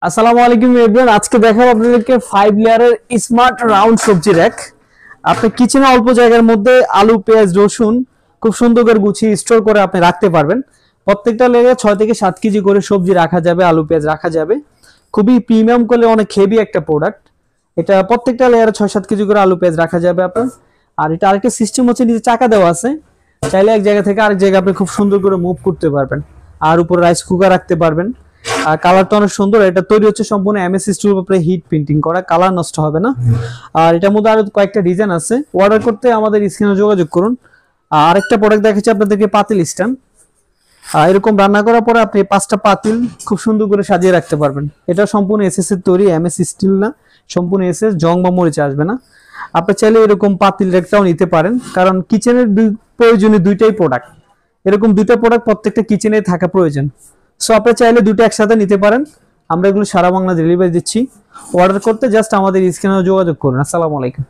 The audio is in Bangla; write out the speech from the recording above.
আসসালামু আলাইকুম এভরিওয়ান। আজকে দেখাবো আপনাদেরকে 5 লেয়ারের স্মার্ট রাউন্ড সবজি র‍্যাক। আপনি কিচেনে অল্প জায়গার মধ্যে আলু, পেঁয়াজ, রসুন খুব সুন্দর করে গুছিয়ে স্টোর করে আপনি রাখতে পারবেন। প্রত্যেকটা লেয়ারে 6 থেকে 7 কেজি করে সবজি রাখা যাবে, আলু, পেঁয়াজ রাখা যাবে। খুবই প্রিমিয়াম করলে অনেক হেভি একটা প্রোডাক্ট। এটা প্রত্যেকটা লেয়ারে 6-7 কেজি করে আলু, পেঁয়াজ রাখা যাবে আপনার। আর এটা আরেকটা সিস্টেম হচ্ছে, নিচে চাকা দেওয়া আছে, চাইলে এক জায়গা থেকে আরেক জায়গায় আপনি খুব সুন্দর করে মুভ করতে পারবেন। আর উপরে রাইস কুকার রাখতে পারবেন। আর কালারটা অনেক সুন্দর। এটা তৈরি হচ্ছে সম্পূর্ণ এমএস স্টিলের উপরে হিট প্রিন্টিং করা, কালার নষ্ট হবে না। আর এটার মধ্যে আরো কয়েকটা ডিজাইন আছে। অর্ডার করতে আমাদের স্ক্রিনে যোগাযোগ করুন। আর আরেকটা প্রোডাক্ট দেখাচ্ছি আপনাদেরকে, পাতিল স্ট্যান্ড। এরকম রান্না করার পরে আপনি 5টা পাতিল খুব সুন্দর করে সাজিয়ে রাখতে পারবেন। এটা সম্পূর্ণ এসএস এর তৈরি, এমএস স্টিল না, সম্পূর্ণ এসএস, জং বা মরিচা আসবে না। আপনি চাইলে এরকম পাতিল রেকটাও নিতে পারেন, কারণ কিচেনের প্রয়োজনীয় দুইটাই প্রোডাক্ট। এরকম দুইটা প্রোডাক্ট প্রত্যেকটা কিচেনে থাকা প্রয়োজন। সো আপনি চাইলে দুটো একসাথে নিতে পারেন। আমরা এগুলো সারা বাংলা ডেলিভারি দিচ্ছি। অর্ডার করতে জাস্ট আমাদের স্ক্রিনে যোগাযোগ করুন। আসসালামু আলাইকুম।